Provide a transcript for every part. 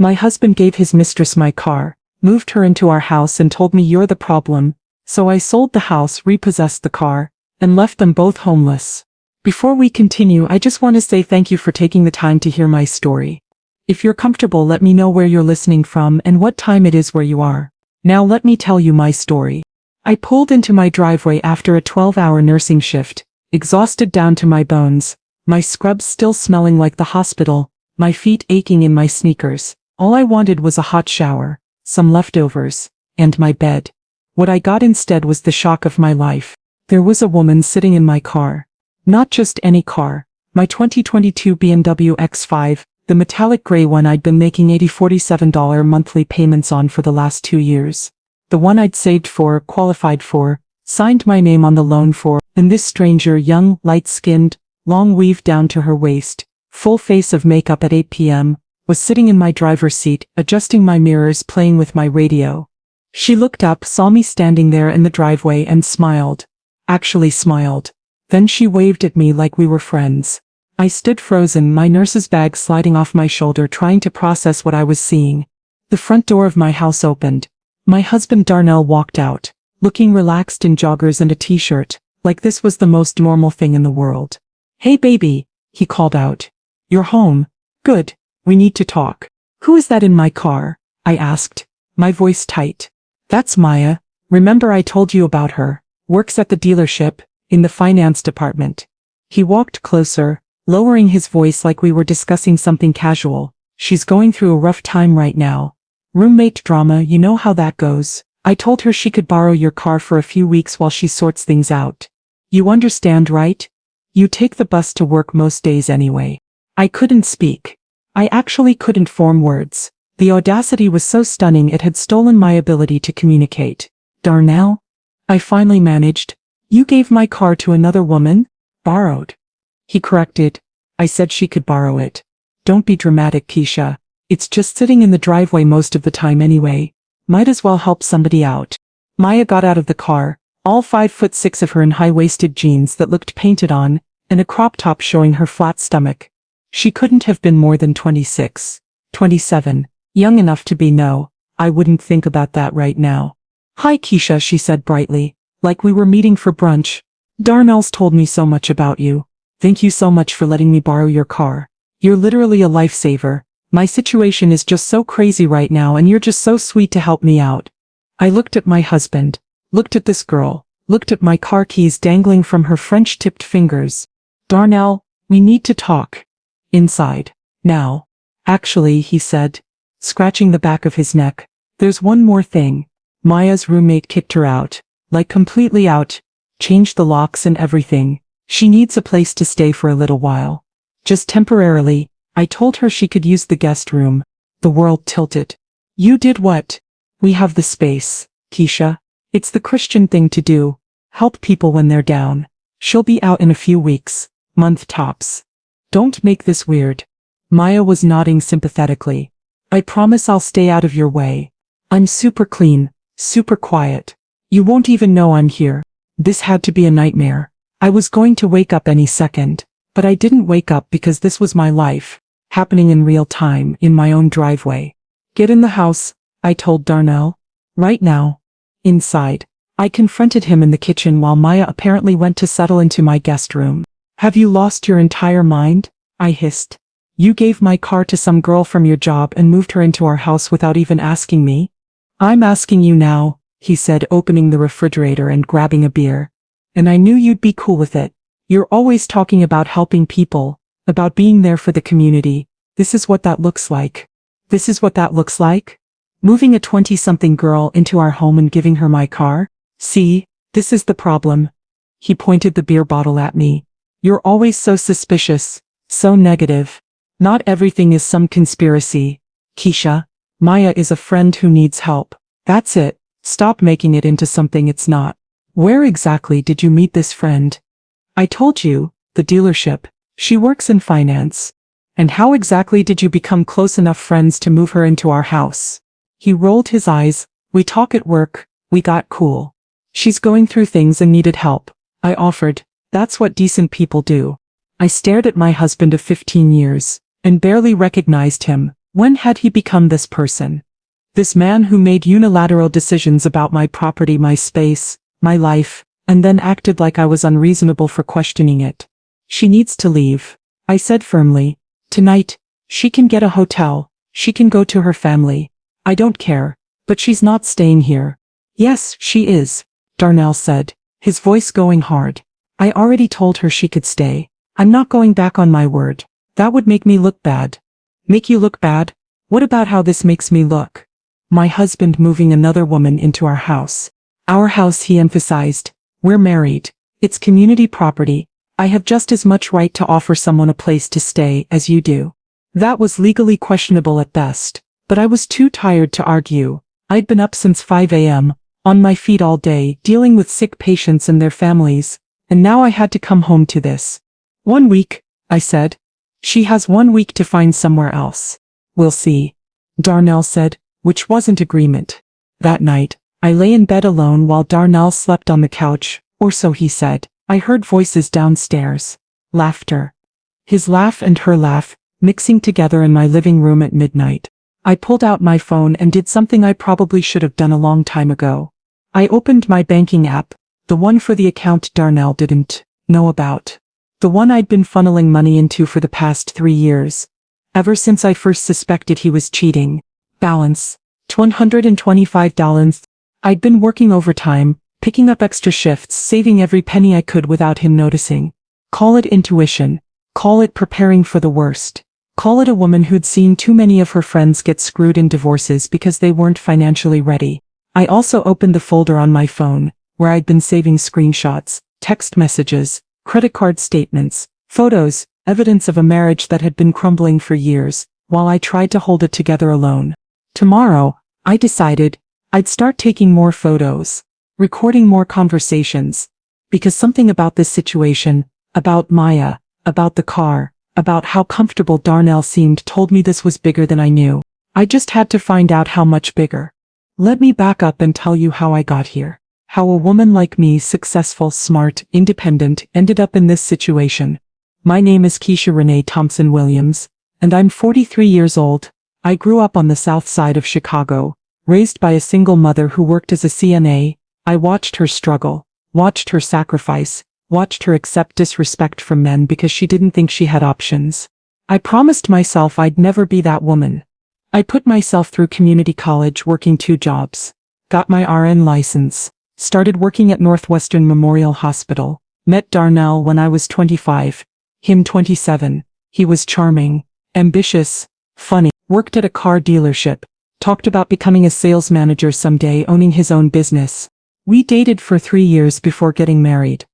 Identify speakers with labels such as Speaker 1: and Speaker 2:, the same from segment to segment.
Speaker 1: My husband gave his mistress my car, moved her into our house and told me you're the problem, so I sold the house, repossessed the car, and left them both homeless. Before we continue, I just want to say thank you for taking the time to hear my story. If you're comfortable, let me know where you're listening from and what time it is where you are. Now let me tell you my story. I pulled into my driveway after a 12-hour nursing shift, exhausted down to my bones, my scrubs still smelling like the hospital, my feet aching in my sneakers. All I wanted was a hot shower, some leftovers, and my bed. What I got instead was the shock of my life. There was a woman sitting in my car. Not just any car, my 2022 BMW X5, the metallic gray one I'd been making $47 monthly payments on for the last 2 years. The one I'd saved for, qualified for, signed my name on the loan for, and this stranger, young, light-skinned, long weave down to her waist, full face of makeup at 8 p.m., was sitting in my driver's seat, adjusting my mirrors, playing with my radio. She looked up, saw me standing there in the driveway and smiled. Actually smiled. Then she waved at me like we were friends. I stood frozen, my nurse's bag sliding off my shoulder, trying to process what I was seeing. The front door of my house opened. My husband Darnell walked out, looking relaxed in joggers and a t-shirt, like this was the most normal thing in the world. "Hey baby," he called out. "You're home. Good. We need to talk." "Who is that in my car?" I asked, my voice tight. "That's Maya. Remember I told you about her. Works at the dealership, in the finance department." He walked closer, lowering his voice like we were discussing something casual. "She's going through a rough time right now. Roommate drama, you know how that goes. I told her she could borrow your car for a few weeks while she sorts things out. You understand, right? You take the bus to work most days anyway." I couldn't speak. I actually couldn't form words. The audacity was so stunning it had stolen my ability to communicate. "Darnell?" I finally managed. "You gave my car to another woman?" "Borrowed," he corrected. "I said she could borrow it." "Don't be dramatic, Keisha. It's just sitting in the driveway most of the time anyway. Might as well help somebody out." Maya got out of the car, all 5'6" of her in high-waisted jeans that looked painted on, and a crop top showing her flat stomach. She couldn't have been more than 26, 27, young enough to be. No, I wouldn't think about that right now. "Hi Keisha," she said brightly, like we were meeting for brunch. "Darnell's told me so much about you. Thank you so much for letting me borrow your car. You're literally a lifesaver. My situation is just so crazy right now and you're just so sweet to help me out." I looked at my husband, looked at this girl, looked at my car keys dangling from her French-tipped fingers. "Darnell, we need to talk. Inside. Now." "Actually," he said, scratching the back of his neck, "there's one more thing. Maya's roommate kicked her out, like completely out, changed the locks and everything. She needs a place to stay for a little while. Just temporarily. I told her she could use the guest room." The world tilted. "You did what?" "We have the space, Keisha. It's the Christian thing to do. Help people when they're down. She'll be out in a few weeks, month tops. Don't make this weird." Maya was nodding sympathetically. "I promise I'll stay out of your way. I'm super clean, super quiet. You won't even know I'm here." This had to be a nightmare. I was going to wake up any second, but I didn't wake up because this was my life, happening in real time, in my own driveway. "Get in the house," I told Darnell. "Right now." Inside. I confronted him in the kitchen while Maya apparently went to settle into my guest room. "Have you lost your entire mind?" I hissed. "You gave my car to some girl from your job and moved her into our house without even asking me?" "I'm asking you now," he said, opening the refrigerator and grabbing a beer. "And I knew you'd be cool with it. You're always talking about helping people, about being there for the community. This is what that looks like." "This is what that looks like? Moving a 20-something girl into our home and giving her my car? See, this is the problem." He pointed the beer bottle at me. "You're always so suspicious, so negative. Not everything is some conspiracy, Keisha. Maya is a friend who needs help. That's it. Stop making it into something it's not." "Where exactly did you meet this friend?" "I told you, the dealership. She works in finance." "And how exactly did you become close enough friends to move her into our house?" He rolled his eyes. "We talk at work, we got cool. She's going through things and needed help," I offered. "That's what decent people do." I stared at my husband of 15 years, and barely recognized him, When had he become this person? This man who made unilateral decisions about my property, my space, my life, and then acted like I was unreasonable for questioning it. She needs to leave, I said firmly. Tonight, she can get a hotel, she can go to her family. I don't care, but she's not staying here. Yes, she is, Darnell said, his voice going hard. I already told her she could stay. I'm not going back on my word. That would make me look bad. Make you look bad? What about how this makes me look? My husband moving another woman into our house. Our house, he emphasized. We're married. It's community property. I have just as much right to offer someone a place to stay as you do. That was legally questionable at best, but I was too tired to argue. I'd been up since 5 a.m., on my feet all day, dealing with sick patients and their families, and now I had to come home to this. 1 week, I said. She has 1 week to find somewhere else. We'll see, Darnell said, which wasn't agreement. That night, I lay in bed alone while Darnell slept on the couch, or so he said. I heard voices downstairs. Laughter. His laugh and her laugh, mixing together in my living room at midnight. I pulled out my phone and did something I probably should have done a long time ago. I opened my banking app, the one for the account Darnell didn't know about. The one I'd been funneling money into for the past 3 years. Ever since I first suspected he was cheating. Balance, $125. I'd been working overtime, picking up extra shifts, saving every penny I could without him noticing. Call it intuition. Call it preparing for the worst. Call it a woman who'd seen too many of her friends get screwed in divorces because they weren't financially ready. I also opened the folder on my phone, where I'd been saving screenshots, text messages, credit card statements, photos, evidence of a marriage that had been crumbling for years, while I tried to hold it together alone. Tomorrow, I decided, I'd start taking more photos, recording more conversations, because something about this situation, about Maya, about the car, about how comfortable Darnell seemed told me this was bigger than I knew. I just had to find out how much bigger. Let me back up and tell you how I got here. How a woman like me, successful, smart, independent, ended up in this situation. My name is Keisha Renee Thompson Williams, and I'm 43 years old. I grew up on the south side of Chicago, raised by a single mother who worked as a CNA. I watched her struggle, watched her sacrifice, watched her accept disrespect from men because she didn't think she had options. I promised myself I'd never be that woman. I put myself through community college working 2 jobs, got my RN license, started working at Northwestern Memorial Hospital, met Darnell when I was 25, him 27. He was charming, ambitious, funny, worked at a car dealership, talked about becoming a sales manager someday, owning his own business. We dated for 3 years before getting married.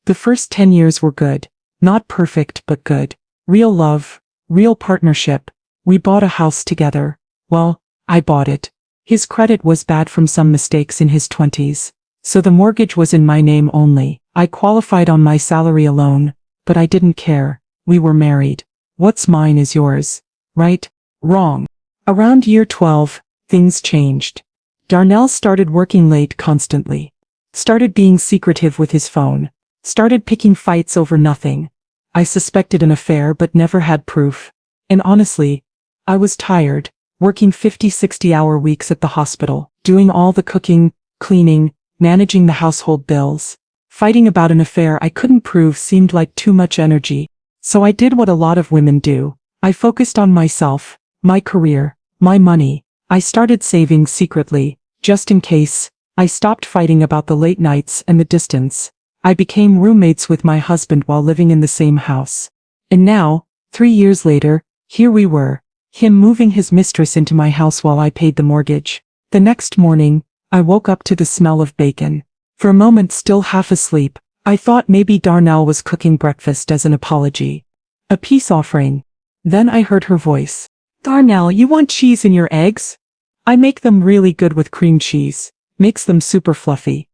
Speaker 1: The first 10 years were good. Not perfect, but good. Real love, real partnership. We bought a house together. Well, I bought it. His credit was bad from some mistakes in his 20s. So the mortgage was in my name only. I qualified on my salary alone, but I didn't care. We were married. What's mine is yours. Right? Wrong. Around year 12, things changed. Darnell started working late constantly. Started being secretive with his phone. Started picking fights over nothing. I suspected an affair but never had proof. And honestly, I was tired, working 50-60-hour weeks at the hospital, doing all the cooking, cleaning, managing the household bills. Fighting about an affair I couldn't prove seemed like too much energy. So I did what a lot of women do. I focused on myself, my career, my money. I started saving secretly, just in case. I stopped fighting about the late nights and the distance. I became roommates with my husband while living in the same house. And now, 3 years later, here we were, him moving his mistress into my house while I paid the mortgage. The next morning, I woke up to the smell of bacon. For a moment, still half asleep, I thought maybe Darnell was cooking breakfast as an apology. A peace offering. Then I heard her voice. Darnell, you want cheese in your eggs? I make them really good with cream cheese. Makes them super fluffy.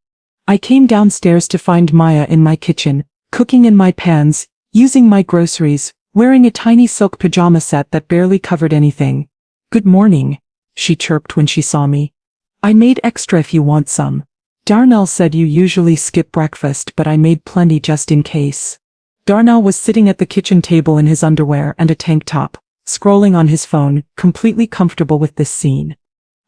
Speaker 1: I came downstairs to find Maya in my kitchen, cooking in my pans, using my groceries, wearing a tiny silk pajama set that barely covered anything. Good morning, she chirped when she saw me. I made extra if you want some. Darnell said you usually skip breakfast, but I made plenty just in case. Darnell was sitting at the kitchen table in his underwear and a tank top, scrolling on his phone, completely comfortable with this scene.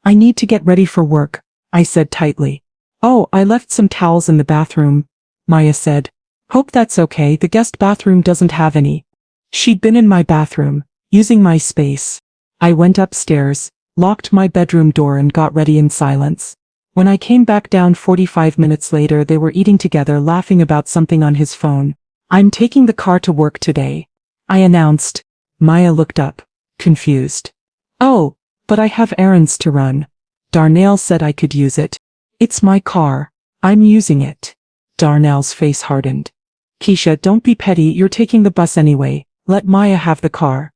Speaker 1: I need to get ready for work, I said tightly. Oh, I left some towels in the bathroom, Maya said. Hope that's okay, the guest bathroom doesn't have any. She'd been in my bathroom, using my space. I went upstairs, locked my bedroom door and got ready in silence. When I came back down 45 minutes later, they were eating together, laughing about something on his phone. I'm taking the car to work today, I announced. Maya looked up, confused. Oh, but I have errands to run. Darnell said I could use it. It's my car. I'm using it. Darnell's face hardened. Keisha, don't be petty, you're taking the bus anyway. Let Maya have the car.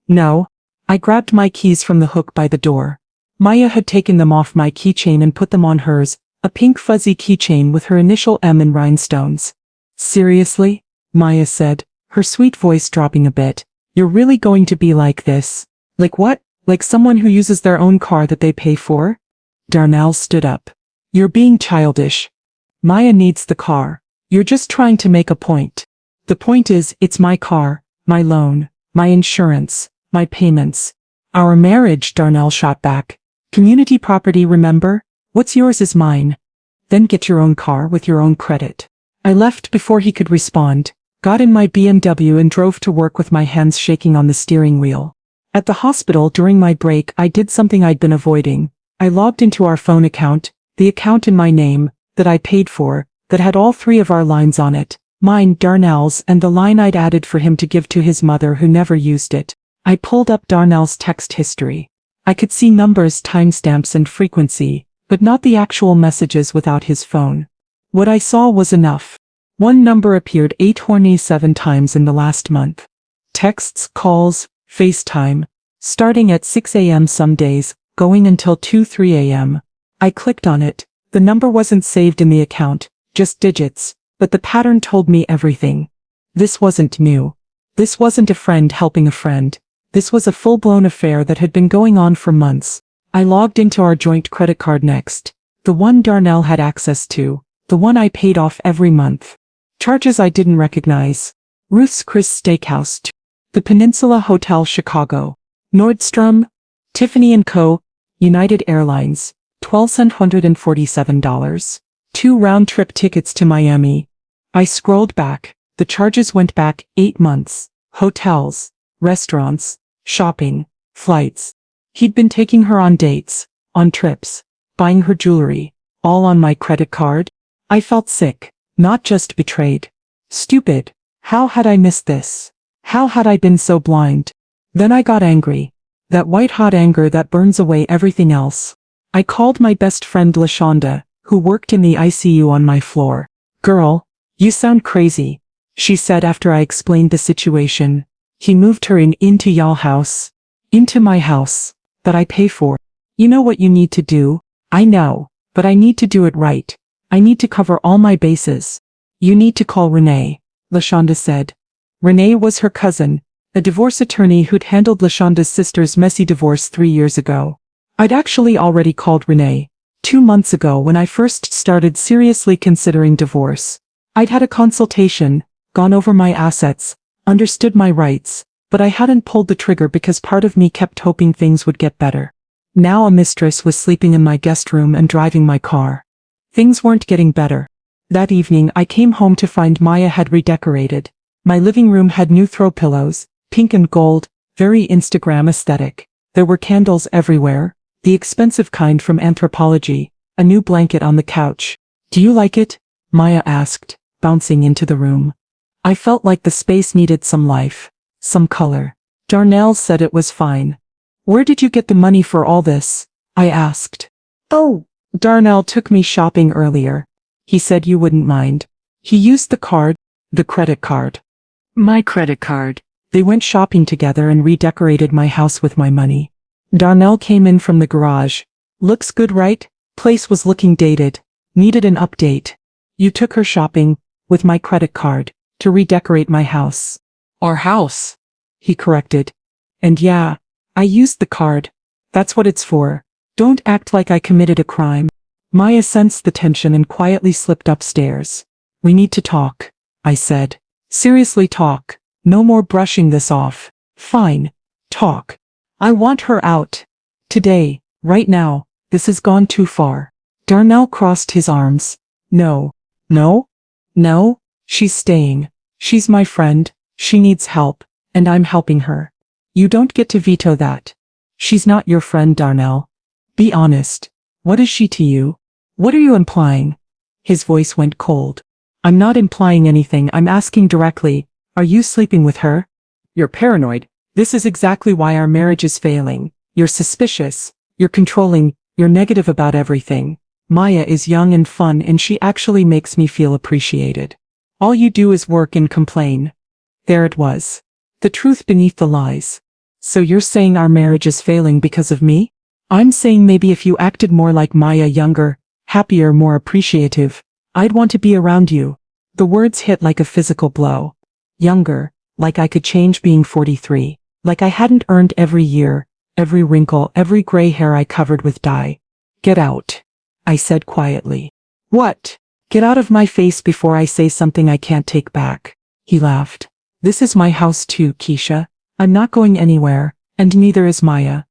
Speaker 1: No. I grabbed my keys from the hook by the door. Maya had taken them off my keychain and put them on hers, a pink fuzzy keychain with her initial M in rhinestones. Seriously? Maya said, her sweet voice dropping a bit. You're really going to be like this? Like what? Like someone who uses their own car that they pay for? Darnell stood up. You're being childish. Maya needs the car. You're just trying to make a point. The point is, it's my car, my loan, my insurance, my payments. Our marriage, Darnell shot back. Community property, remember? What's yours is mine. Then get your own car with your own credit. I left before he could respond, got in my BMW and drove to work with my hands shaking on the steering wheel. At the hospital during my break, I did something I'd been avoiding. I logged into our phone account, the account in my name, that I paid for, that had all three of our lines on it, mine, Darnell's, and the line I'd added for him to give to his mother who never used it. I pulled up Darnell's text history. I could see numbers, timestamps and frequency, but not the actual messages without his phone. What I saw was enough. One number appeared 827 times in the last month. Texts, calls, FaceTime, starting at 6 a.m. some days, going until 2-3 a.m. I clicked on it. The number wasn't saved in the account, just digits, but the pattern told me everything. This wasn't new. This wasn't a friend helping a friend. This was a full-blown affair that had been going on for months. I logged into our joint credit card next, the one Darnell had access to, the one I paid off every month. Charges I didn't recognize. Ruth's Chris Steakhouse, the Peninsula Hotel Chicago, Nordstrom, Tiffany & Co., United Airlines, $1,247. 2 round-trip tickets to Miami. I scrolled back. The charges went back 8 months. Hotels, restaurants, shopping, flights. He'd been taking her on dates, on trips, buying her jewelry, all on my credit card. I felt sick, not just betrayed. Stupid. How had I missed this? How had I been so blind? Then I got angry. That white-hot anger that burns away everything else. I called my best friend LaShonda, who worked in the ICU on my floor. Girl, you sound crazy, she said after I explained the situation. He moved her into y'all house. Into my house, that I pay for. You know what you need to do? I know, but I need to do it right. I need to cover all my bases. You need to call Renee, LaShonda said. Renee was her cousin, a divorce attorney who'd handled LaShonda's sister's messy divorce 3 years ago. I'd actually already called Renee 2 months ago when I first started seriously considering divorce. I'd had a consultation, gone over my assets, understood my rights, but I hadn't pulled the trigger because part of me kept hoping things would get better. Now a mistress was sleeping in my guest room and driving my car. Things weren't getting better. That evening I came home to find Maya had redecorated. My living room had new throw pillows, pink and gold, very Instagram aesthetic. There were candles everywhere, the expensive kind from Anthropology, a new blanket on the couch. Do you like it? Maya asked, bouncing into the room. I felt like the space needed some life, some color. Darnell said it was fine. Where did you get the money for all this? I asked. Oh, Darnell took me shopping earlier. He said you wouldn't mind. He used the card, the credit card. My credit card. They went shopping together and redecorated my house with my money. Darnell came in from the garage. Looks good, right? Place was looking dated. Needed an update. You took her shopping, with my credit card, to redecorate my house. Our house, he corrected. And yeah, I used the card. That's what it's for. Don't act like I committed a crime. Maya sensed the tension and quietly slipped upstairs. We need to talk, I said. Seriously talk. No more brushing this off. Fine. talk. I want her out. Today, right now, this has gone too far. Darnell crossed his arms. No. No? No? She's staying. She's my friend, she needs help, and I'm helping her. You don't get to veto that. She's not your friend, Darnell. Be honest. What is she to you? What are you implying? His voice went cold. I'm not implying anything, I'm asking directly. Are you sleeping with her? You're paranoid. This is exactly why our marriage is failing. You're suspicious. You're controlling. You're negative about everything. Maya is young and fun, and she actually makes me feel appreciated. All you do is work and complain. There it was. The truth beneath the lies. So you're saying our marriage is failing because of me? I'm saying maybe if you acted more like Maya, younger, happier, more appreciative, I'd want to be around you. The words hit like a physical blow. Younger, like I could change being 43, like I hadn't earned every year, every wrinkle, every gray hair I covered with dye. Get out, I said quietly. What? Get out of my face before I say something I can't take back. He laughed. This is my house too, Keisha. I'm not going anywhere, and neither is Maya.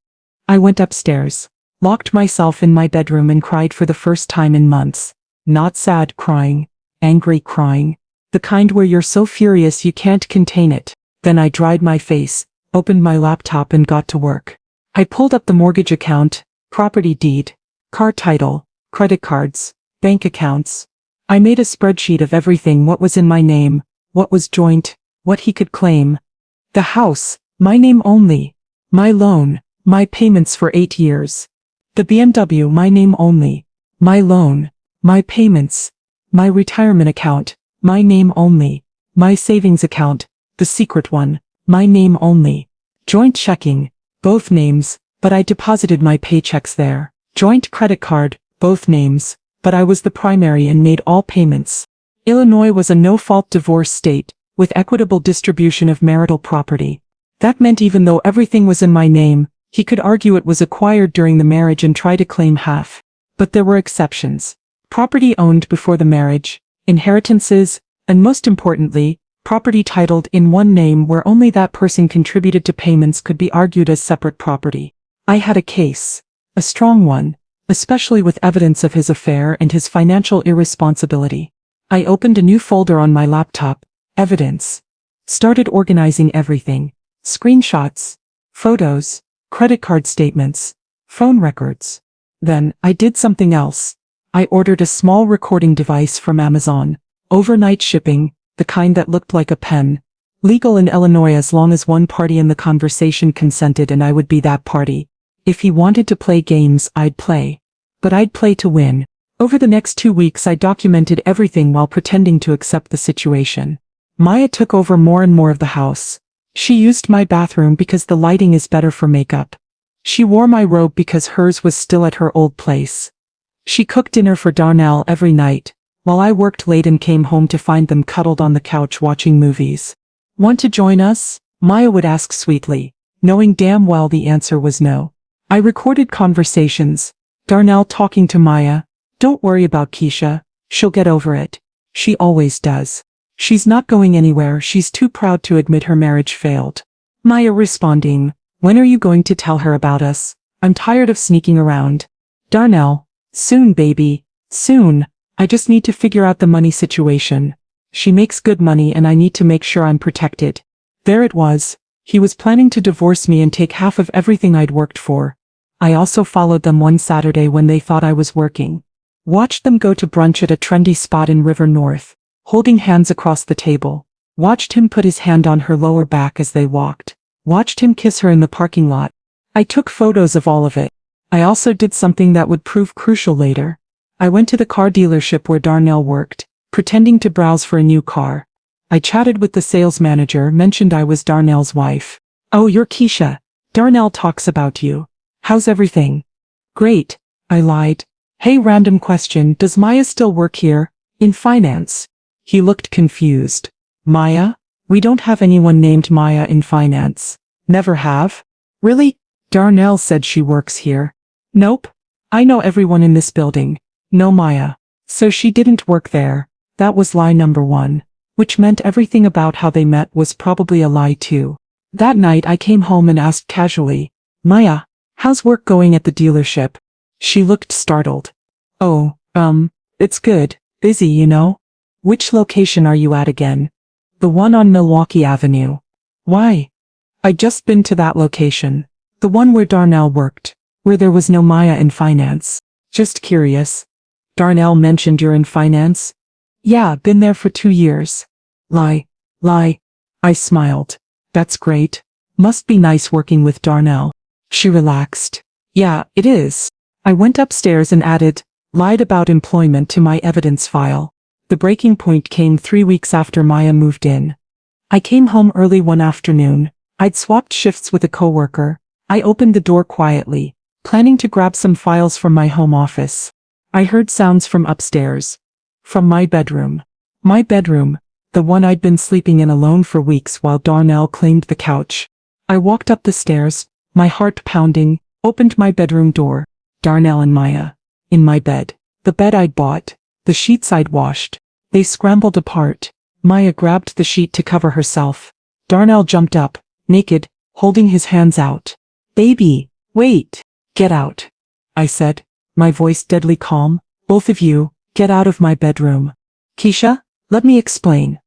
Speaker 1: I went upstairs, locked myself in my bedroom and cried for the first time in months. Not sad crying, angry crying, the kind where you're so furious you can't contain it. Then I dried my face, opened my laptop and got to work. I pulled up the mortgage account, property deed, car title, credit cards, bank accounts. I made a spreadsheet of everything, what was in my name, what was joint, what he could claim. The house, my name only. My loan, my payments for 8 years. The BMW, my name only. My loan, my payments. My retirement account, my name only. My savings account, the secret one, my name only. Joint checking, both names, but I deposited my paychecks there. Joint credit card, both names, but I was the primary and made all payments. Illinois was a no-fault divorce state, with equitable distribution of marital property. That meant even though everything was in my name, he could argue it was acquired during the marriage and try to claim half. But there were exceptions. Property owned before the marriage, inheritances, and most importantly, property titled in one name where only that person contributed to payments could be argued as separate property. I had a case. A strong one, especially with evidence of his affair and his financial irresponsibility. I opened a new folder on my laptop, evidence. Started organizing everything. Screenshots, photos, credit card statements, phone records. Then, I did something else. I ordered a small recording device from Amazon. Overnight shipping, the kind that looked like a pen. Legal in Illinois as long as one party in the conversation consented and I would be that party. If he wanted to play games, I'd play. But I'd play to win. Over the next 2 weeks I documented everything while pretending to accept the situation. Maya took over more and more of the house. She used my bathroom because the lighting is better for makeup. She wore my robe because hers was still at her old place. She cooked dinner for Darnell every night, while I worked late and came home to find them cuddled on the couch watching movies. Want to join us? Maya would ask sweetly, knowing damn well the answer was no. I recorded conversations. Darnell talking to Maya. Don't worry about Keisha. She'll get over it. She always does. She's not going anywhere, she's too proud to admit her marriage failed. Maya responding, when are you going to tell her about us? I'm tired of sneaking around. Darnell, soon baby, soon. I just need to figure out the money situation. She makes good money and I need to make sure I'm protected. There it was. He was planning to divorce me and take half of everything I'd worked for. I also followed them one Saturday when they thought I was working. Watched them go to brunch at a trendy spot in River North. Holding hands across the table. Watched him put his hand on her lower back as they walked. Watched him kiss her in the parking lot. I took photos of all of it. I also did something that would prove crucial later. I went to the car dealership where Darnell worked, pretending to browse for a new car. I chatted with the sales manager, mentioned I was Darnell's wife. Oh, you're Keisha. Darnell talks about you. How's everything? Great, I lied. Hey, random question, does Maya still work here? In finance? He looked confused. Maya? We don't have anyone named Maya in finance. Never have? Really? Darnell said she works here. Nope. I know everyone in this building. No Maya. So she didn't work there. That was lie number 1. Which meant everything about how they met was probably a lie too. That night I came home and asked casually, Maya, how's work going at the dealership? She looked startled. Oh, it's good, busy, you know? Which location are you at again? The one on Milwaukee Avenue. Why? I just been to that location. The one where Darnell worked, where there was no Maya in finance. Just curious. Darnell mentioned you're in finance? Yeah, been there for 2 years. Lie. I smiled. That's great. Must be nice working with Darnell. She relaxed. Yeah, it is. I went upstairs and lied about employment to my evidence file. The breaking point came 3 weeks after Maya moved in. I came home early one afternoon. I'd swapped shifts with a coworker. I opened the door quietly, planning to grab some files from my home office. I heard sounds from upstairs. From my bedroom. My bedroom, the one I'd been sleeping in alone for weeks while Darnell claimed the couch. I walked up the stairs, my heart pounding, opened my bedroom door. Darnell and Maya. In my bed. The bed I'd bought. The sheets I'd washed. They scrambled apart. Maya grabbed the sheet to cover herself. Darnell jumped up, naked, holding his hands out. Baby, wait. Get out. I said, my voice deadly calm. Both of you, get out of my bedroom. Keisha, let me explain.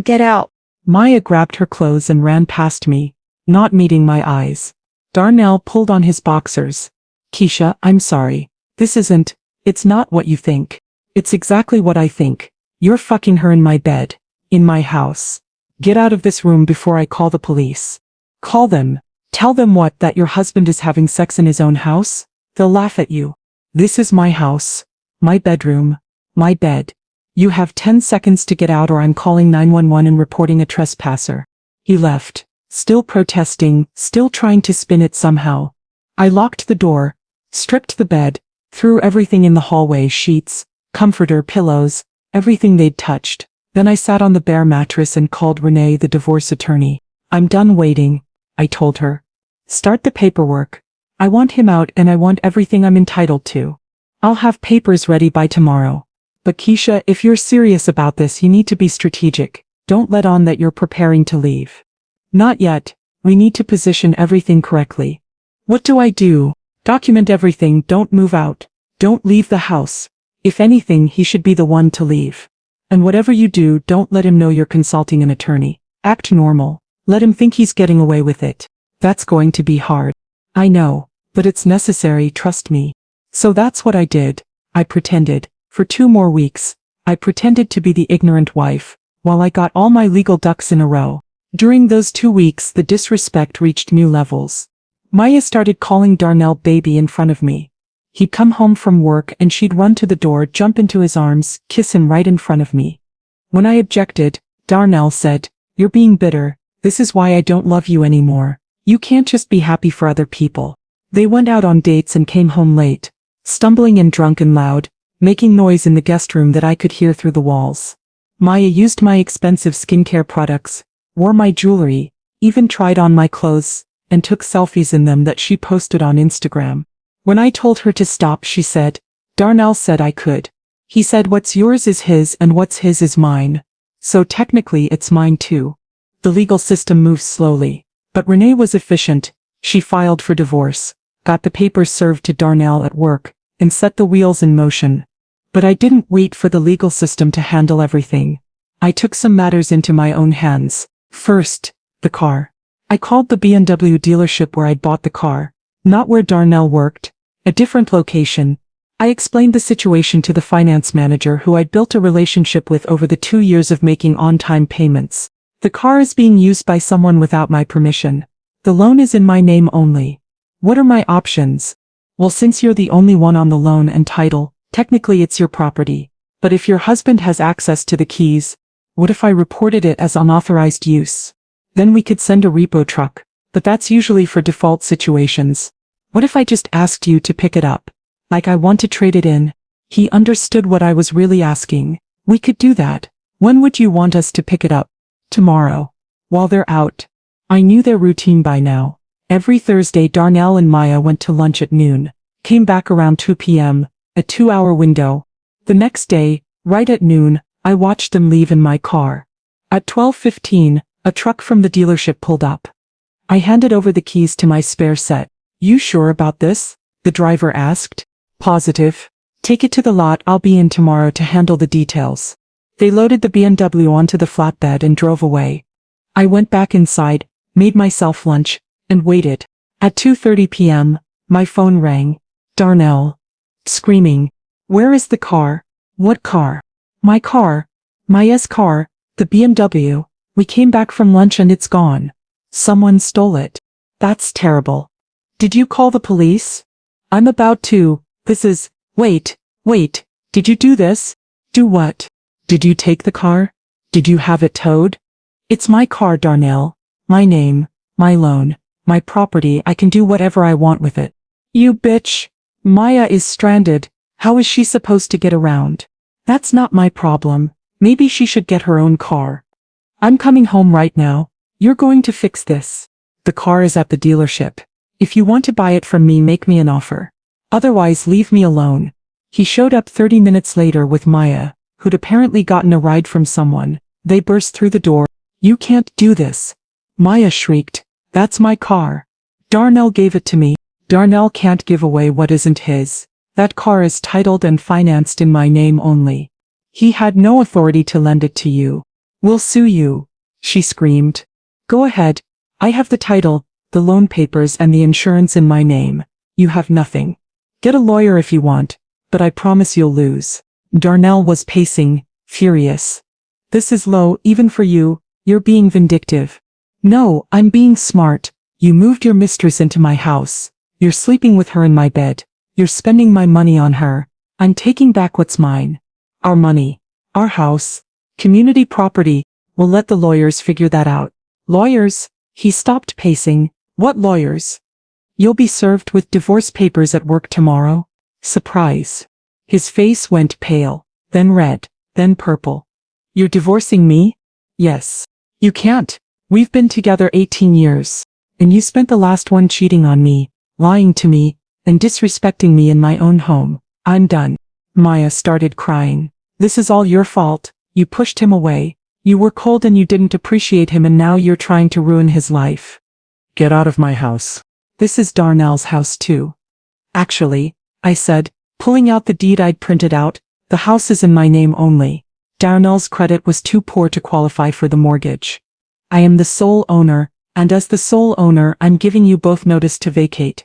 Speaker 2: Get out.
Speaker 1: Maya grabbed her clothes and ran past me, not meeting my eyes. Darnell pulled on his boxers. Keisha, I'm sorry. It's not what you think. It's exactly what I think. You're fucking her in my bed. In my house. Get out of this room before I call the police. Call them. Tell them what, that your husband is having sex in his own house? They'll laugh at you. This is my house. My bedroom. My bed. You have 10 seconds to get out or I'm calling 911 and reporting a trespasser. He left. Still protesting, still trying to spin it somehow. I locked the door, stripped the bed, threw everything in the hallway, sheets, comforter, pillows, everything they'd touched. Then I sat on the bare mattress and called Renee, the divorce attorney. I'm done waiting, I told her. Start the paperwork. I want him out and I want everything I'm entitled to. I'll have papers ready by tomorrow. But Keisha, if you're serious about this, you need to be strategic. Don't let on that you're preparing to leave. Not yet. We need to position everything correctly. What do I do? Document everything, don't move out. Don't leave the house. If anything, he should be the one to leave. And whatever you do, don't let him know you're consulting an attorney. Act normal. Let him think he's getting away with it. That's going to be hard. I know, but it's necessary, trust me. So that's what I did. I pretended. For 2 more weeks. I pretended to be the ignorant wife, while I got all my legal ducks in a row. During those 2 weeks, the disrespect reached new levels. Maya started calling Darnell baby in front of me. He'd come home from work and she'd run to the door, jump into his arms, kiss him right in front of me. When I objected, Darnell said, "You're being bitter. This is why I don't love you anymore. You can't just be happy for other people." They went out on dates and came home late, stumbling and drunk and loud, making noise in the guest room that I could hear through the walls. Maya used my expensive skincare products, wore my jewelry, even tried on my clothes, and took selfies in them that she posted on Instagram. When I told her to stop, she said, "Darnell said I could. He said what's yours is his and what's his is mine. So technically it's mine too." The legal system moves slowly, but Renee was efficient. She filed for divorce, got the papers served to Darnell at work, and set the wheels in motion. But I didn't wait for the legal system to handle everything. I took some matters into my own hands. First, the car. I called the BMW dealership where I'd bought the car, not where Darnell worked, a different location. I explained the situation to the finance manager who I'd built a relationship with over the 2 years of making on-time payments. The car is being used by someone without my permission. The loan is in my name only. What are my options? Well, since you're the only one on the loan and title, technically it's your property. But if your husband has access to the keys, what if I reported it as unauthorized use? Then we could send a repo truck, but that's usually for default situations. What if I just asked you to pick it up? Like I want to trade it in. He understood what I was really asking. We could do that. When would you want us to pick it up? Tomorrow. While they're out. I knew their routine by now. Every Thursday Darnell and Maya went to lunch at noon, came back around 2 p.m., a 2-hour window. The next day, right at noon, I watched them leave in my car. At 12:15, a truck from the dealership pulled up. I handed over the keys to my spare set. You sure about this? The driver asked. Positive. Take it to the lot, I'll be in tomorrow to handle the details. They loaded the BMW onto the flatbed and drove away. I went back inside, made myself lunch, and waited. At 2:30 p.m., my phone rang. Darnell. Screaming. Where is the car? What car? My car. Maya's car, the BMW. We came back from lunch and it's gone. Someone stole it. That's terrible. Did you call the police? I'm about to. Wait. Did you do this? Do what? Did you take the car? Did you have it towed? It's my car, Darnell. My name, my loan, my property, I can do whatever I want with it. You bitch. Maya is stranded. How is she supposed to get around? That's not my problem. Maybe she should get her own car. I'm coming home right now. You're going to fix this. The car is at the dealership. If you want to buy it from me, make me an offer. Otherwise, leave me alone. He showed up 30 minutes later with Maya, who'd apparently gotten a ride from someone. They burst through the door. You can't do this. Maya shrieked. That's my car. Darnell gave it to me. Darnell can't give away what isn't his. That car is titled and financed in my name only. He had no authority to lend it to you. We'll sue you, she screamed. Go ahead. I have the title, the loan papers and the insurance in my name. You have nothing. Get a lawyer if you want, but I promise you'll lose. Darnell was pacing, furious. This is low, even for you. You're being vindictive. No, I'm being smart. You moved your mistress into my house. You're sleeping with her in my bed. You're spending my money on her. I'm taking back what's mine. Our money. Our house. Community property. We'll let the lawyers figure that out. Lawyers? He stopped pacing. What lawyers? You'll be served with divorce papers at work tomorrow. Surprise. His face went pale, then red, then purple. You're divorcing me? Yes. You can't. We've been together 18 years. And you spent the last one cheating on me, lying to me, and disrespecting me in my own home. I'm done. Maya started crying. This is all your fault. You pushed him away. You were cold and you didn't appreciate him and now you're trying to ruin his life. Get out of my house. This is Darnell's house too. Actually, I said, pulling out the deed I'd printed out, the house is in my name only. Darnell's credit was too poor to qualify for the mortgage. I am the sole owner, and as the sole owner, I'm giving you both notice to vacate.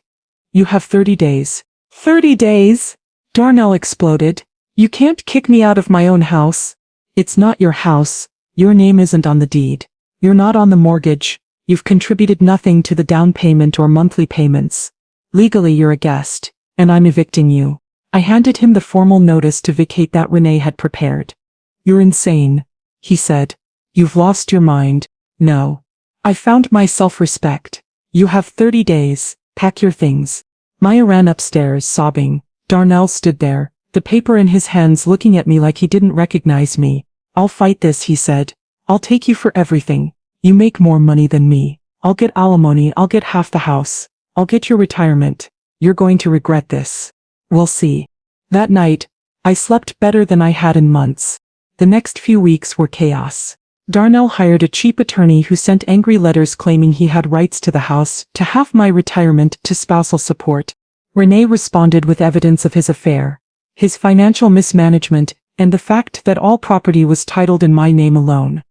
Speaker 1: You have 30 days. 30 days? Darnell exploded. You can't kick me out of my own house. It's not your house. Your name isn't on the deed. You're not on the mortgage. You've contributed nothing to the down payment or monthly payments. Legally, you're a guest, and I'm evicting you. I handed him the formal notice to vacate that Renee had prepared. You're insane, he said. You've lost your mind. No. I found my self-respect. You have 30 days. Pack your things. Maya ran upstairs, sobbing. Darnell stood there, the paper in his hands, looking at me like he didn't recognize me. I'll fight this, he said. I'll take you for everything. You make more money than me. I'll get alimony, I'll get half the house. I'll get your retirement. You're going to regret this. We'll see. That night, I slept better than I had in months. The next few weeks were chaos. Darnell hired a cheap attorney who sent angry letters claiming he had rights to the house, to half my retirement, to spousal support. Renee responded with evidence of his affair, his financial mismanagement, and the fact that all property was titled in my name alone.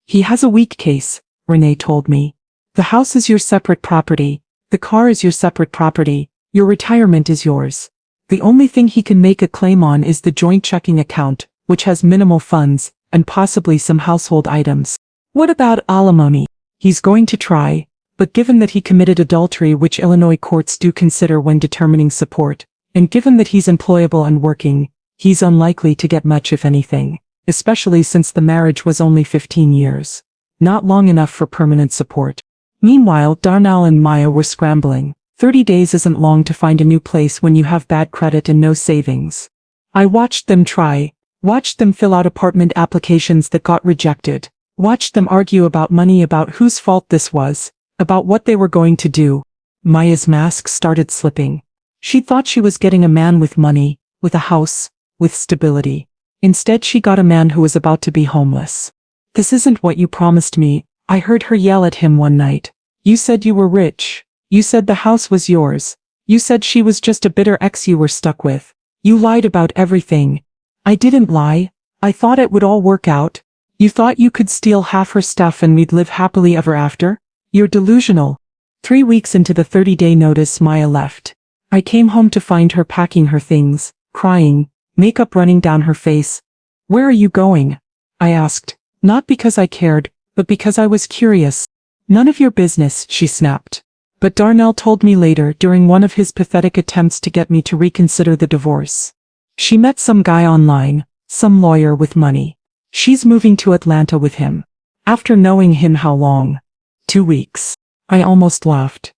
Speaker 1: He has a weak case, Renee told me. The house is your separate property. The car is your separate property. Your retirement is yours. The only thing he can make a claim on is the joint checking account, which has minimal funds, and possibly some household items. What about alimony? He's going to try, but given that he committed adultery, which Illinois courts do consider when determining support, and given that he's employable and working, he's unlikely to get much if anything, especially since the marriage was only 15 years. Not long enough for permanent support. Meanwhile, Darnell and Maya were scrambling. 30 days isn't long to find a new place when you have bad credit and no savings. I watched them try, watched them fill out apartment applications that got rejected, watched them argue about money, about whose fault this was, about what they were going to do. Maya's mask started slipping. She thought she was getting a man with money, with a house, with stability. Instead, she got a man who was about to be homeless. This isn't what you promised me, I heard her yell at him one night. You said you were rich. You said the house was yours. You said she was just a bitter ex you were stuck with. You lied about everything. I didn't lie. I thought it would all work out. You thought you could steal half her stuff and we'd live happily ever after? You're delusional. 3 weeks into the 30-day notice, Maya left. I came home to find her packing her things, crying, makeup running down her face. Where are you going? I asked, not because I cared, but because I was curious. None of your business, she snapped. But Darnell told me later during one of his pathetic attempts to get me to reconsider the divorce. She met some guy online, some lawyer with money. She's moving to Atlanta with him. After knowing him how long? 2 weeks. I almost laughed.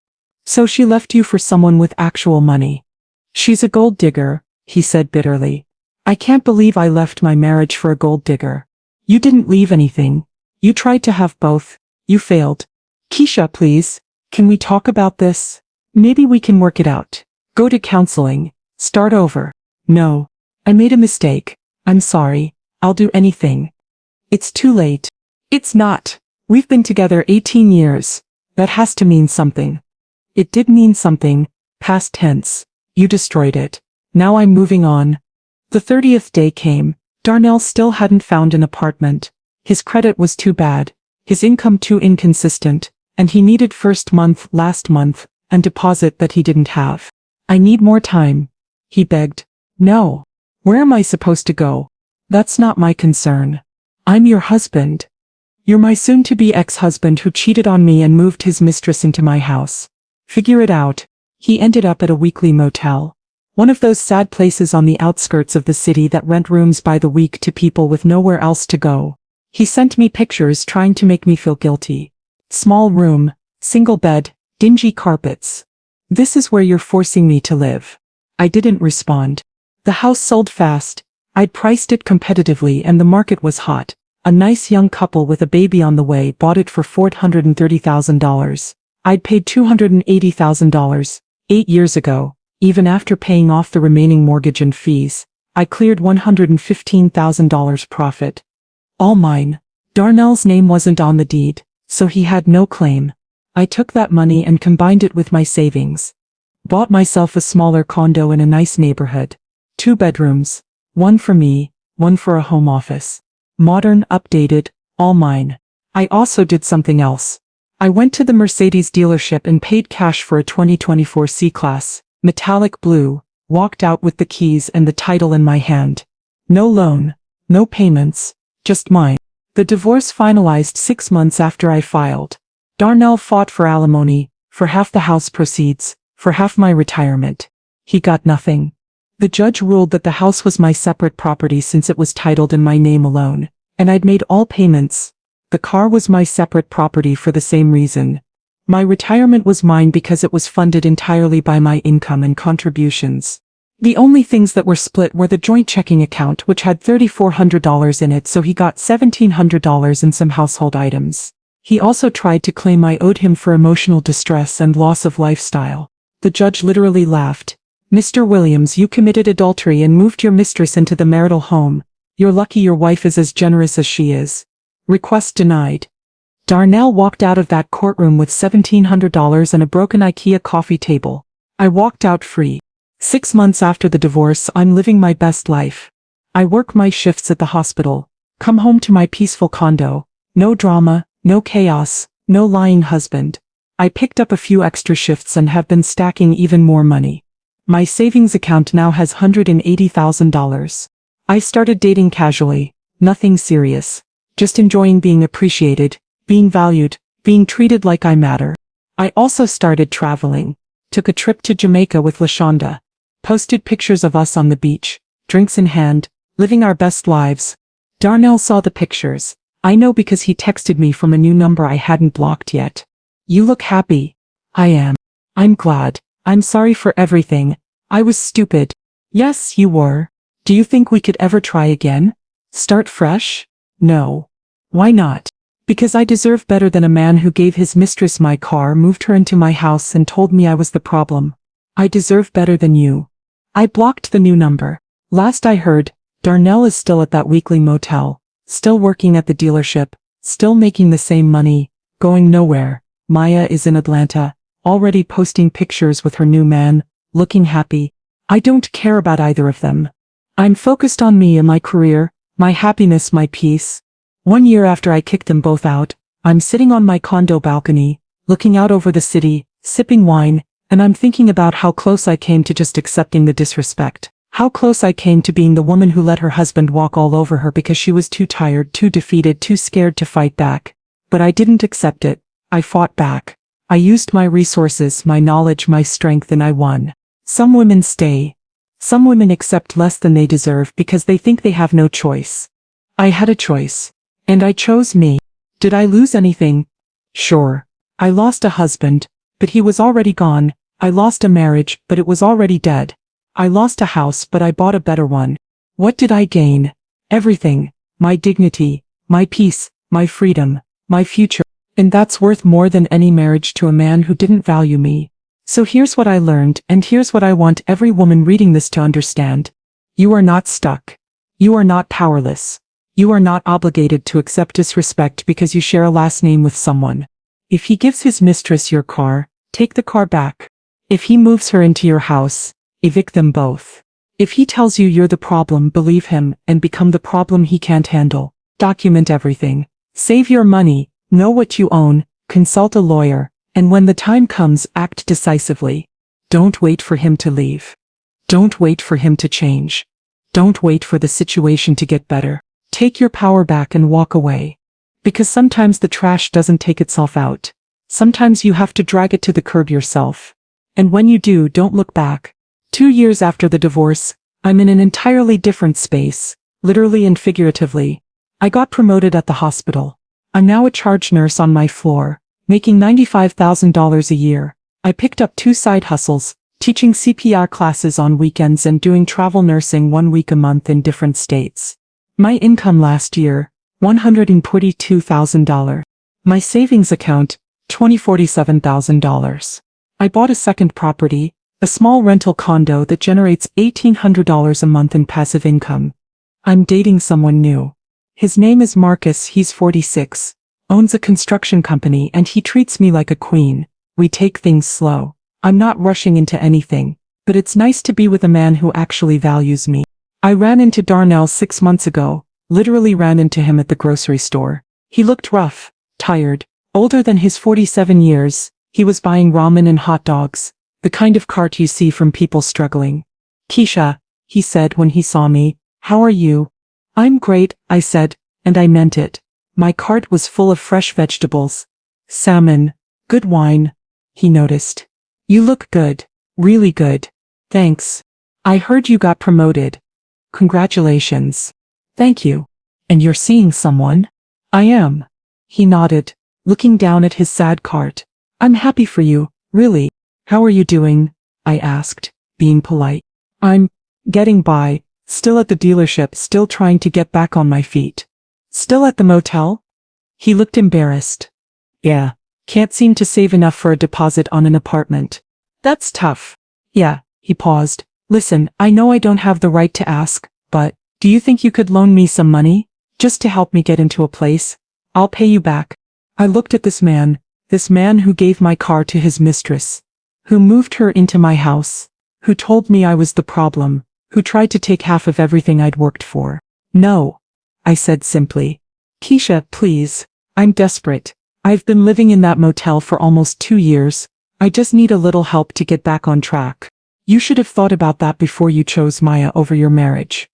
Speaker 1: So she left you for someone with actual money. She's a gold digger, he said bitterly. I can't believe I left my marriage for a gold digger. You didn't leave anything. You tried to have both. You failed. Keisha, please, can we talk about this? Maybe we can work it out. Go to counseling. Start over. No. I made a mistake. I'm sorry. I'll do anything. It's too late. It's not. We've been together 18 years. That has to mean something. It did mean something. Past tense. You destroyed it. Now I'm moving on. The 30th day came. Darnell still hadn't found an apartment. His credit was too bad. His income too inconsistent. And he needed first month, last month, and deposit that he didn't have. I need more time. He begged. No. Where am I supposed to go? That's not my concern. I'm your husband. You're my soon-to-be ex-husband who cheated on me and moved his mistress into my house. Figure it out. He ended up at a weekly motel. One of those sad places on the outskirts of the city that rent rooms by the week to people with nowhere else to go. He sent me pictures trying to make me feel guilty. Small room, single bed, dingy carpets. This is where you're forcing me to live. I didn't respond. The house sold fast. I'd priced it competitively and the market was hot. A nice young couple with a baby on the way bought it for $430,000. I'd paid $280,000. 8 years ago, even after paying off the remaining mortgage and fees, I cleared $115,000 profit. All mine. Darnell's name wasn't on the deed, so he had no claim. I took that money and combined it with my savings. Bought myself a smaller condo in a nice neighborhood. 2 bedrooms. One for me, one for a home office. Modern, updated, all mine. I also did something else. I went to the Mercedes dealership and paid cash for a 2024 C-Class, metallic blue, walked out with the keys and the title in my hand. No loan, no payments, just mine. The divorce finalized 6 months after I filed. Darnell fought for alimony, for half the house proceeds, for half my retirement. He got nothing. The judge ruled that the house was my separate property since it was titled in my name alone, and I'd made all payments. The car was my separate property for the same reason. My retirement was mine because it was funded entirely by my income and contributions. The only things that were split were the joint checking account, which had $3,400 in it, so he got $1,700 and some household items. He also tried to claim I owed him for emotional distress and loss of lifestyle. The judge literally laughed. Mr. Williams, you committed adultery and moved your mistress into the marital home. You're lucky your wife is as generous as she is. Request denied. Darnell walked out of that courtroom with $1,700 and a broken IKEA coffee table. I walked out free. 6 months after the divorce, I'm living my best life. I work my shifts at the hospital, come home to my peaceful condo. No drama, no chaos, no lying husband. I picked up a few extra shifts and have been stacking even more money. My savings account now has $180,000. I started dating casually, nothing serious. Just enjoying being appreciated, being valued, being treated like I matter. I also started traveling. Took a trip to Jamaica with LaShonda. Posted pictures of us on the beach, drinks in hand, living our best lives. Darnell saw the pictures. I know because he texted me from a new number I hadn't blocked yet. You look happy. I am. I'm glad. I'm sorry for everything. I was stupid. Yes, you were. Do you think we could ever try again? Start fresh? No. Why not? Because I deserve better than a man who gave his mistress my car, moved her into my house and told me I was the problem. I deserve better than you. I blocked the new number. Last I heard, Darnell is still at that weekly motel, still working at the dealership, still making the same money, going nowhere. Maya is in Atlanta, already posting pictures with her new man, looking happy. I don't care about either of them. I'm focused on me and my career, my happiness, my peace. 1 year after I kicked them both out, I'm sitting on my condo balcony, looking out over the city, sipping wine, and I'm thinking about how close I came to just accepting the disrespect. How close I came to being the woman who let her husband walk all over her because she was too tired, too defeated, too scared to fight back. But I didn't accept it. I fought back. I used my resources, my knowledge, my strength, and I won. Some women stay. Some women accept less than they deserve because they think they have no choice. I had a choice. And I chose me. Did I lose anything? Sure. I lost a husband, but he was already gone. I lost a marriage, but it was already dead. I lost a house, but I bought a better one. What did I gain? Everything. My dignity, my peace, my freedom, my future. And that's worth more than any marriage to a man who didn't value me. So here's what I learned, and here's what I want every woman reading this to understand. You are not stuck. You are not powerless. You are not obligated to accept disrespect because you share a last name with someone. If he gives his mistress your car, take the car back. If he moves her into your house, evict them both. If he tells you you're the problem, believe him and become the problem he can't handle. Document everything. Save your money, know what you own, consult a lawyer, and when the time comes, act decisively. Don't wait for him to leave. Don't wait for him to change. Don't wait for the situation to get better. Take your power back and walk away. Because sometimes the trash doesn't take itself out. Sometimes you have to drag it to the curb yourself. And when you do, don't look back. 2 years after the divorce, I'm in an entirely different space, literally and figuratively. I got promoted at the hospital. I'm now a charge nurse on my floor, making $95,000 a year. I picked up 2 side hustles, teaching CPR classes on weekends and doing travel nursing 1 week a month in different states. My income last year, $142,000. My savings account, $47,000. I bought a second property, a small rental condo that generates $1,800 a month in passive income. I'm dating someone new. His name is Marcus, he's 46, owns a construction company, and he treats me like a queen. We take things slow. I'm not rushing into anything, but it's nice to be with a man who actually values me. I ran into Darnell 6 months ago, literally ran into him at the grocery store. He looked rough, tired, older than his 47 years. He was buying ramen and hot dogs, the kind of cart you see from people struggling. Keisha, he said when he saw me, how are you? I'm great, I said, and I meant it. My cart was full of fresh vegetables. Salmon, good wine. He noticed. You look good, really good. Thanks. I heard you got promoted. Congratulations. Thank you. And you're seeing someone? I am. He nodded, looking down at his sad cart. I'm happy for you, really. How are you doing? I asked, being polite. I'm getting by, still at the dealership, still trying to get back on my feet. Still at the motel? He looked embarrassed. Yeah, can't seem to save enough for a deposit on an apartment. That's tough. Yeah, he paused. Listen, I know I don't have the right to ask, but do you think you could loan me some money? Just to help me get into a place? I'll pay you back. I looked at this man who gave my car to his mistress, who moved her into my house, who told me I was the problem, who tried to take half of everything I'd worked for. No, I said simply. Keisha, please. I'm desperate. I've been living in that motel for almost 2 years. I just need a little help to get back on track. You should have thought about that before you chose Maya over your marriage.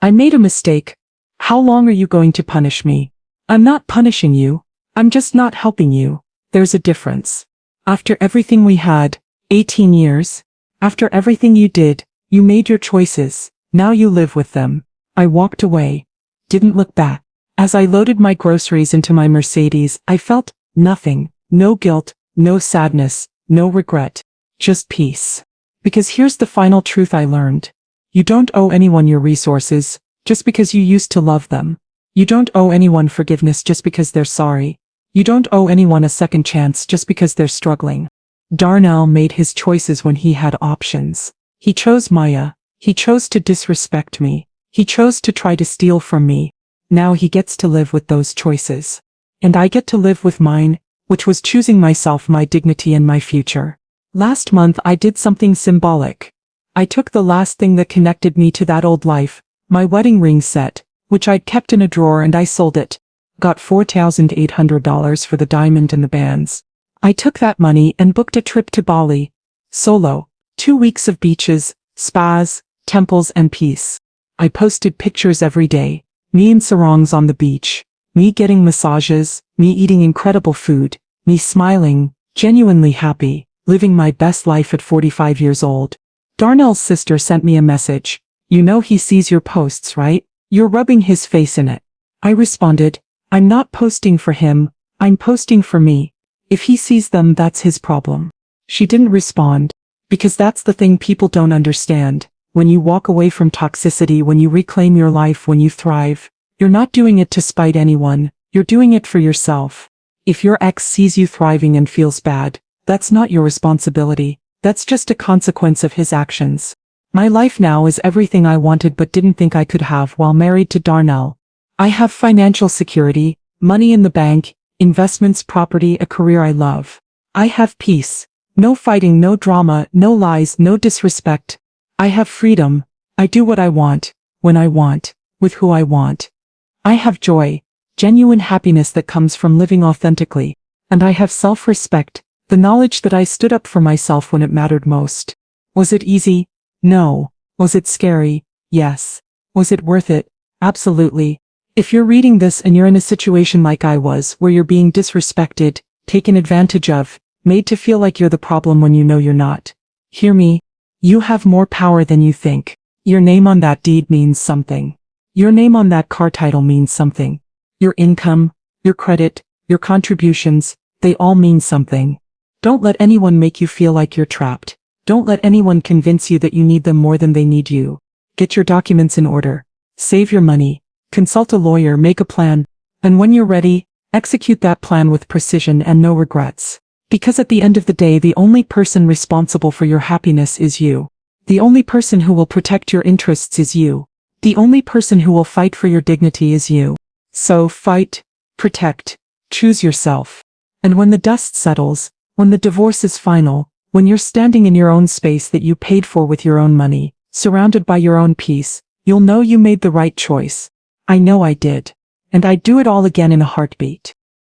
Speaker 1: I made a mistake. How long are you going to punish me? I'm not punishing you. I'm just not helping you. There's a difference. After everything we had, 18 years, after everything you did, you made your choices. Now you live with them. I walked away. Didn't look back. As I loaded my groceries into my Mercedes, I felt nothing. No guilt, no sadness, no regret. Just peace. Because here's the final truth I learned. You don't owe anyone your resources, just because you used to love them. You don't owe anyone forgiveness just because they're sorry. You don't owe anyone a second chance just because they're struggling. Darnell made his choices when he had options. He chose Maya. He chose to disrespect me. He chose to try to steal from me. Now he gets to live with those choices. And I get to live with mine, which was choosing myself, my dignity, and my future. Last month I did something symbolic. I took the last thing that connected me to that old life, my wedding ring set, which I'd kept in a drawer, and I sold it. Got $4,800 for the diamond and the bands. I took that money and booked a trip to Bali. Solo. 2 weeks of beaches, spas, temples, and peace. I posted pictures every day. Me in sarongs on the beach. Me getting massages. Me eating incredible food. Me smiling, genuinely happy, living my best life at 45 years old. Darnell's sister sent me a message. You know he sees your posts, right? You're rubbing his face in it. I responded, I'm not posting for him, I'm posting for me. If he sees them, that's his problem. She didn't respond. Because that's the thing people don't understand. When you walk away from toxicity, when you reclaim your life, when you thrive, you're not doing it to spite anyone, you're doing it for yourself. If your ex sees you thriving and feels bad, that's not your responsibility, that's just a consequence of his actions. My life now is everything I wanted but didn't think I could have while married to Darnell. I have financial security, money in the bank, investments, property, a career I love. I have peace. No fighting, no drama, no lies, no disrespect. I have freedom. I do what I want, when I want, with who I want. I have joy, genuine happiness that comes from living authentically. And I have self-respect, the knowledge that I stood up for myself when it mattered most. Was it easy? No. Was it scary? Yes. Was it worth it? Absolutely. If you're reading this and you're in a situation like I was, where you're being disrespected, taken advantage of, made to feel like you're the problem when you know you're not, hear me. You have more power than you think. Your name on that deed means something. Your name on that car title means something. Your income, your credit, your contributions, they all mean something. Don't let anyone make you feel like you're trapped. Don't let anyone convince you that you need them more than they need you. Get your documents in order. Save your money. Consult a lawyer, make a plan. And when you're ready, execute that plan with precision and no regrets. Because at the end of the day, the only person responsible for your happiness is you. The only person who will protect your interests is you. The only person who will fight for your dignity is you. So fight, protect, choose yourself. And when the dust settles, when the divorce is final, when you're standing in your own space that you paid for with your own money, surrounded by your own peace, you'll know you made the right choice. I know I did. And I'd do it all again in a heartbeat.